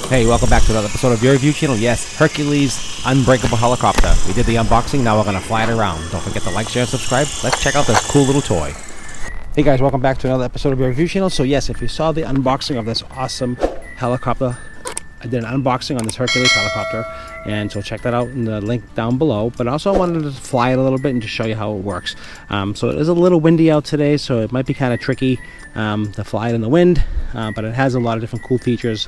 Hey, welcome back to another episode of your review channel. Yes, Hercules unbreakable helicopter. We did the unboxing, now we're going to fly it around. Don't forget to like, share, and subscribe. Let's check out this cool little toy. Hey guys, welcome back to another episode of your review channel. So yes, if you saw the unboxing of this awesome helicopter, I did an unboxing on this Hercules helicopter, and so check that out in the link down below. But also I wanted to fly it a little bit and just show you how it works. So it is a little windy out today, so it might be kind of tricky to fly it in the wind, but it has a lot of different cool features.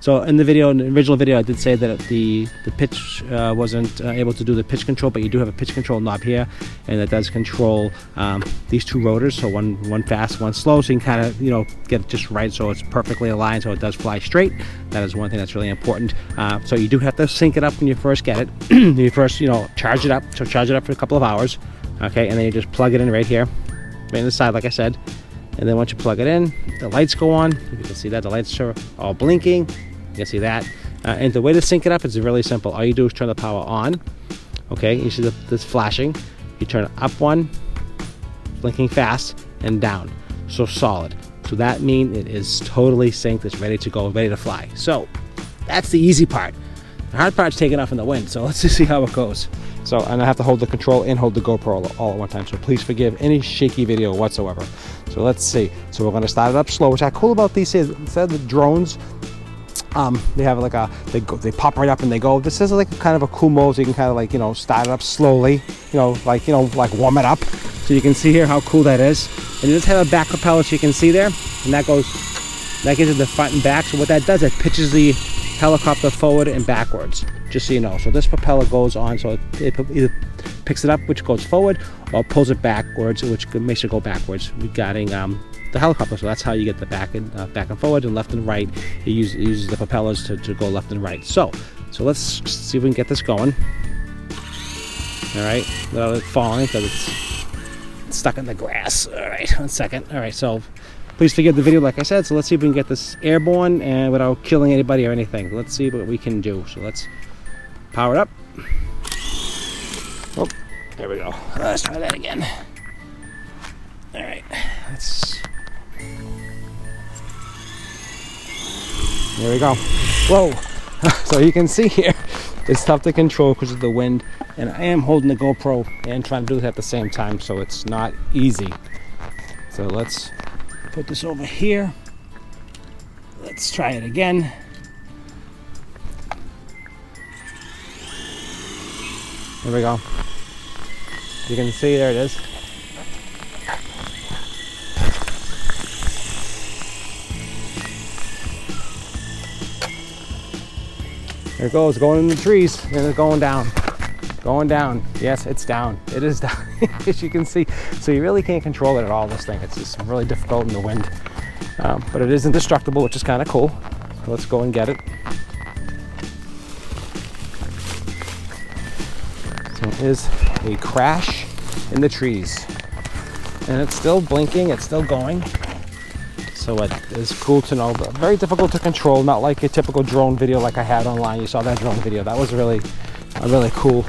So in the original video, I did say that the pitch wasn't able to do the pitch control, but you do have a pitch control knob here, and it does control these two rotors, so one fast, one slow, so you can kind of get it just right, so it's perfectly aligned, so it does fly straight. That is one thing that's really important. So you do have to sync it up when you first get it. You first charge it up, so charge it up for a couple of hours, okay, and then you just plug it in right here, right on the side, like I said. And then once you plug it in, the lights go on. You can see that the lights are all blinking. You can see that. And the way to sync it up is really simple. All you do is turn the power on. Okay, you see this flashing. You turn it up one, blinking fast, and down. So solid. So that means it is totally synced. It's ready to go, ready to fly. So that's the easy part. The hard part's taking off in the wind. So let's just see how it goes. So, and I have to hold the control and hold the GoPro all at one time. So please forgive any shaky video whatsoever. So let's see. So we're going to start it up slow. Which is cool about these is instead of the drones, they have like they pop right up and they go. This is like kind of a cool mode. So you can kind of start it up slowly. Like warm it up. So you can see here how cool that is. And it does have a back propeller, so you can see there, and that gives it the front and back. So what that does, it pitches the helicopter forward and backwards, just so you know. So this propeller goes on, so it either picks it up, which goes forward, or pulls it backwards, which makes it go backwards regarding the helicopter. So that's how you get the back and forward and left and right. It uses the propellers to go left and right. So let's see if we can get this going. All right, without it falling, because it's stuck in the grass. All right, 1 second. All right, so please forgive the video, like I said. So let's see if we can get this airborne and without killing anybody or anything. Let's see what we can do. So let's power it up. Oh, there we go. Let's try that again. All right, there we go. Whoa. So you can see here, it's tough to control because of the wind, and I am holding the GoPro and trying to do this at the same time, so it's not easy. So let's put this over here. Let's try it again. There we go. You can see, there it is. There it goes, going in the trees, and it's going down. Going down. Yes, it's down. It is down, as you can see. So you really can't control it at all, this thing. It's just really difficult in the wind. But it is indestructible, which is kind of cool. So let's go and get it. So it is a crash in the trees. And it's still blinking, it's still going. So it is cool to know, but very difficult to control, not like a typical drone video like I had online. You saw that drone video. That was really a really cool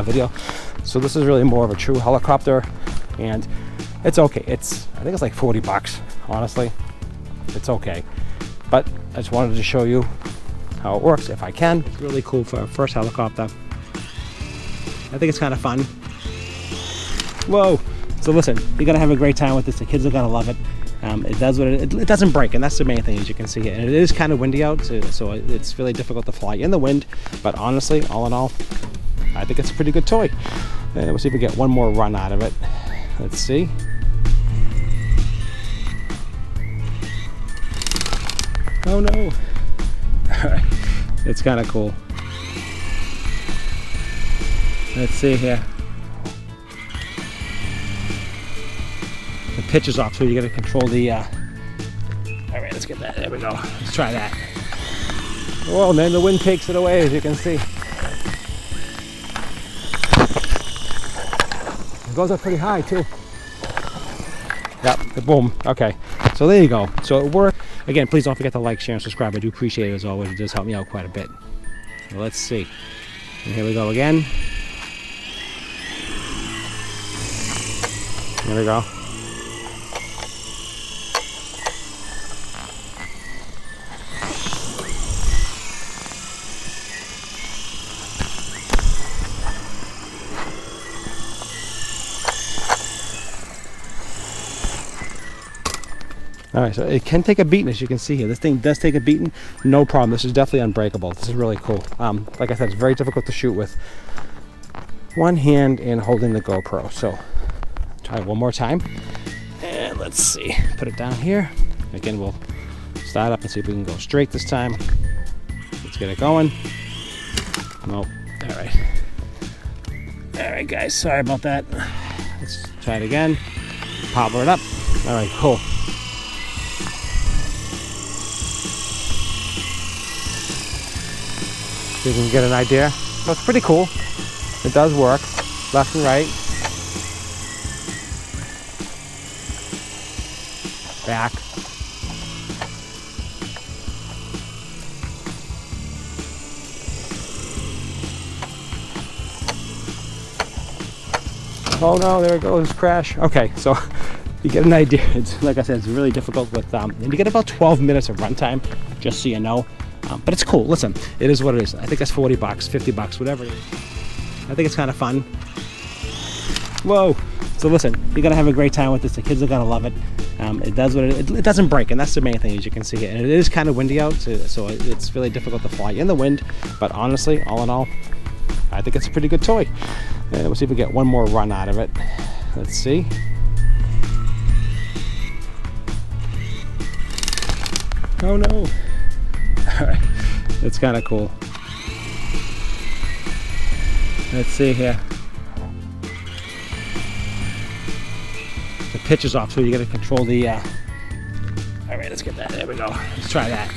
video. So this is really more of a true helicopter, and it's okay. I think it's like 40 bucks, honestly. It's okay. But I just wanted to show you how it works if I can. It's really cool for a first helicopter. I think it's kind of fun. Whoa. So listen, you're gonna have a great time with this. The kids are gonna love it. It does what it doesn't break, and that's the main thing, as you can see here. And it is kind of windy out, so it's really difficult to fly in the wind. But honestly, all in all, I think it's a pretty good toy. And we'll see if we get one more run out of it. Let's see. Oh no! All right, it's kind of cool. Let's see here. The pitch is off, so you got to control the. All right, let's get that. There we go. Let's try that. Whoa, man! The wind takes it away, as you can see. It goes up pretty high too. Yep. Boom. Okay. So there you go. So it worked. Again, please don't forget to like, share, and subscribe. I do appreciate it as always. It does help me out quite a bit. Well, let's see. And here we go again. There we go. All right, so it can take a beating, as you can see here. This thing does take a beating, no problem. This is definitely unbreakable. This is really cool. Like I said, it's very difficult to shoot with one hand and holding the GoPro. So try it one more time. And let's see, put it down here. Again, we'll start up and see if we can go straight this time. Let's get it going. Nope, all right. All right, guys, sorry about that. Let's try it again. Popper it up. All right, cool. So you can get an idea. So it's pretty cool. It does work, left and right. Back. Oh no, there it goes, crash. Okay, so you get an idea. It's, like I said, it's really difficult with, and you get about 12 minutes of runtime, just so you know. But it's cool. Listen, it is what it is. I think that's 40 bucks, 50 bucks, whatever it is. I think it's kind of fun. Whoa. So listen, you're going to have a great time with this. The kids are going to love it. It does what it doesn't break, and that's the main thing, as you can see here. And it is kind of windy out, so it's really difficult to fly in the wind. But honestly, all in all, I think it's a pretty good toy. And we'll see if we get one more run out of it. Let's see. Oh no. All right, it's kind of cool. Let's see here. The pitch is off, so you got to control the. All right, let's get that. There we go. Let's try that.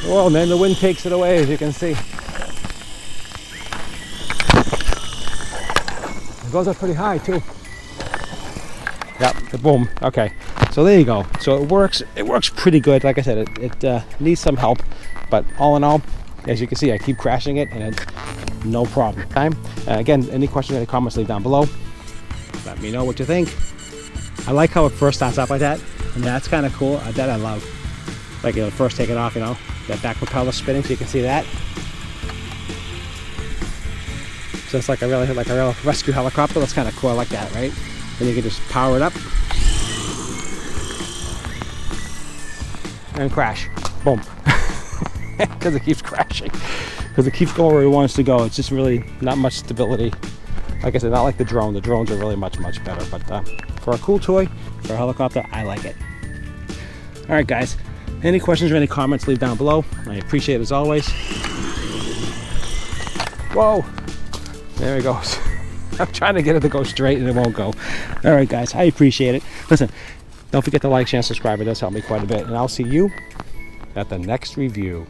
Oh man, the wind takes it away, as you can see. It goes up pretty high too. Yep, boom. Okay, so there you go. So it works. It works pretty good. Like I said, it needs some help, but all in all, as you can see, I keep crashing it, and it's no problem. Again, any questions, any comments, leave down below. Let me know what you think. I like how it first starts up like that, and that's kind of cool. That I love. Like it'll first take it off, you know, that back propeller spinning, so you can see that. So it's like a real rescue helicopter. That's kind of cool. I like that, right? Then you can just power it up and crash. Boom. Because it keeps crashing. Because it keeps going where it wants to go. It's just really not much stability. Like I said, not like the drone. The drones are really much better. But for a cool toy, for a helicopter, I like it. All right, guys. Any questions or any comments, leave down below. I appreciate it as always. Whoa. There it goes. I'm trying to get it to go straight and it won't go. All right, guys, I appreciate it. Listen, don't forget to like, share, and subscribe. It does help me quite a bit. And I'll see you at the next review.